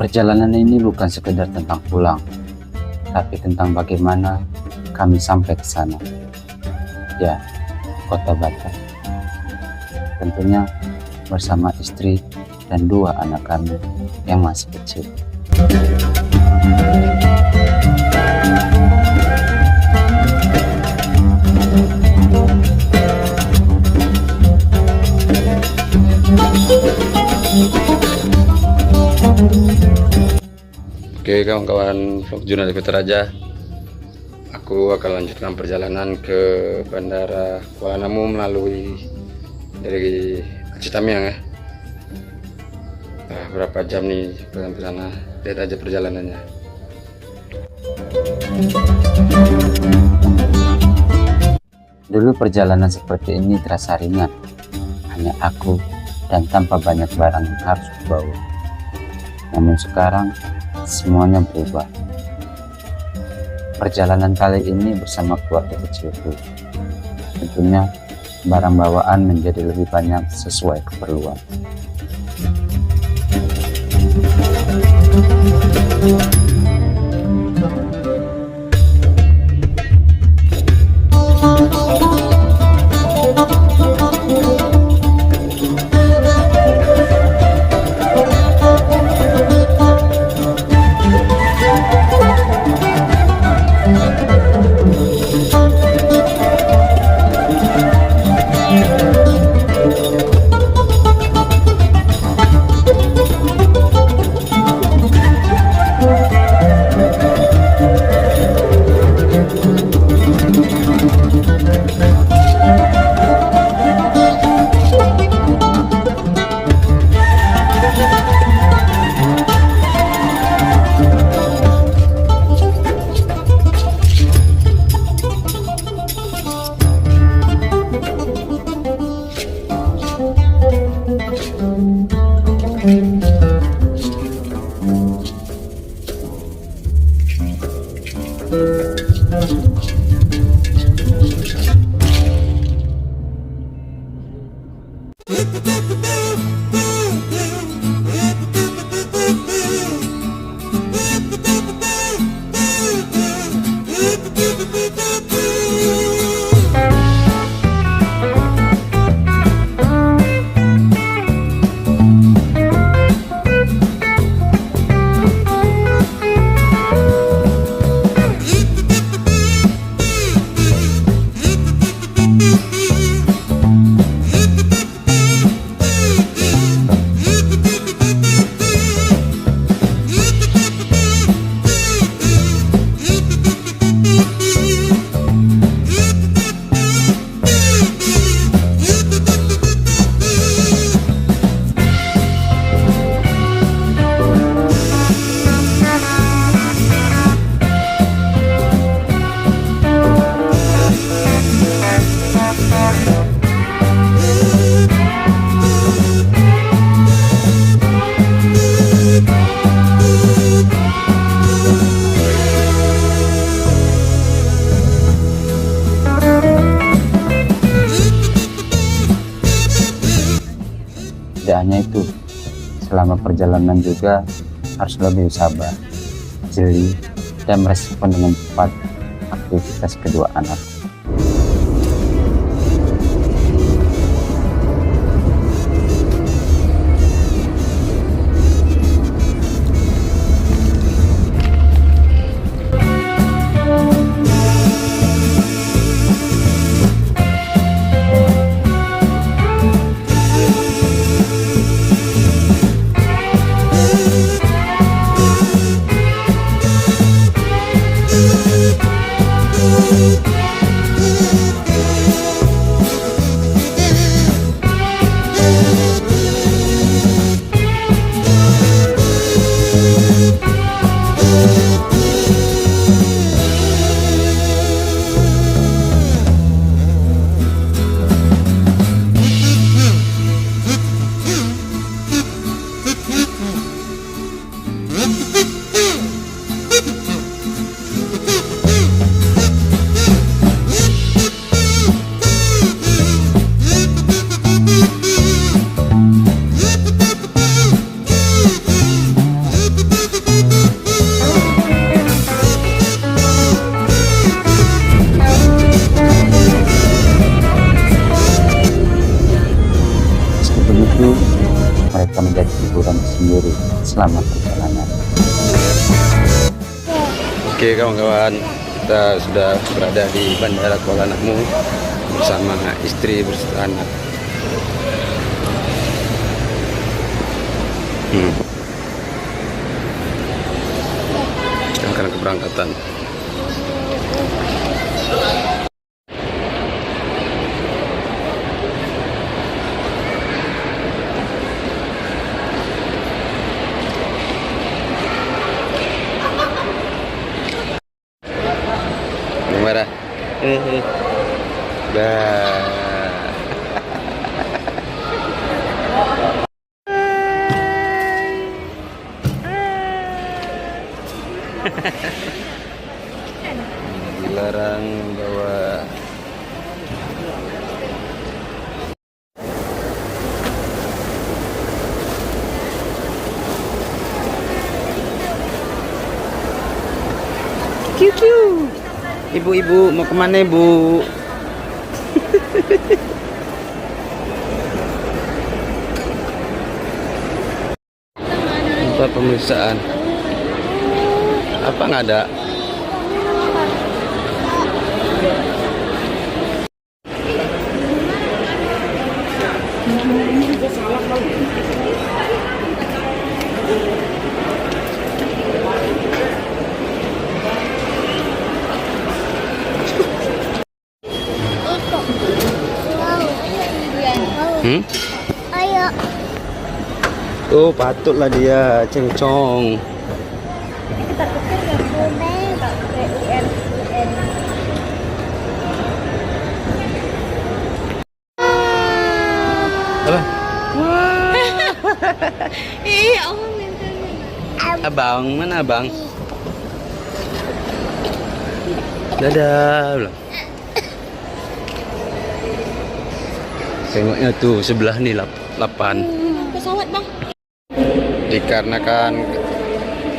Perjalanan ini bukan sekedar tentang pulang, tapi tentang bagaimana kami sampai ke sana. Ya, Kota Batam. Tentunya bersama istri dan 2 anak kami yang masih kecil. Oke kawan-kawan vlog Jurnal Raja, aku akan lanjutkan perjalanan ke Bandara Kuala Namu melalui dari Citamiang ya. Nah, berapa jam nih sampai sana? Lihat aja perjalanannya. Dulu perjalanan seperti ini terasa ringan, hanya aku dan tanpa banyak barang yang harus kubawa. Namun sekarang semuanya berubah. Perjalanan kali ini bersama keluarga kecilku. Tentunya barang bawaan menjadi lebih banyak sesuai keperluan. Tidak hanya itu, selama perjalanan juga harus lebih sabar, jeli, dan merespon dengan cepat aktivitas kedua anak. hiburan sendiri selama perjalanan. Oke kawan-kawan, kita sudah berada di Bandara Kuala Namu bersama istri bersama anak. Akan keberangkatan. Marah. Dah. Dilarang bawa kiu. Ibu-ibu mau kemana ibu? Tempat pemeriksaan. Apa nggak ada? Ayo. Oh patutlah dia cengcong. Kita tukar ya boleh, tak pakai UN. Apa? Allah minta. Abang, mana abang? Dadah. Belum. Tengoknya tuh sebelah nih 8. Pesawat bang. Dikarenakan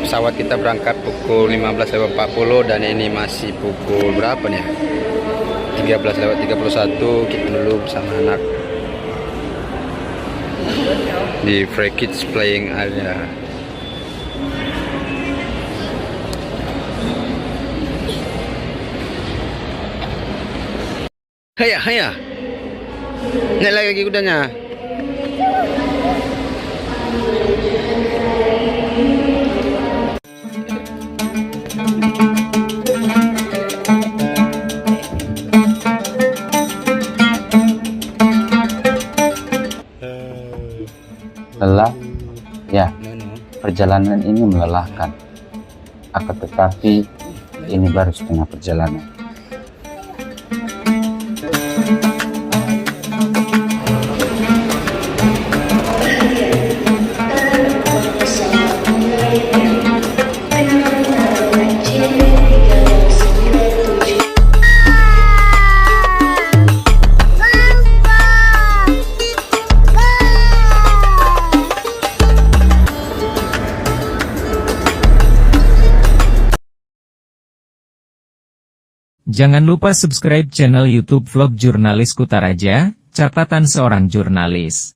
pesawat kita berangkat pukul 15.40 dan ini masih pukul berapa nih? 13.31. Kita dulu bersama anak di Free Kids Playing Area. Haya. Naik lagi kudanya. Lelah? Ya, perjalanan ini melelahkan. Akan tetapi, ini baru setengah perjalanan. Jangan lupa subscribe channel YouTube Vlog Jurnalis Kutaraja, catatan seorang jurnalis.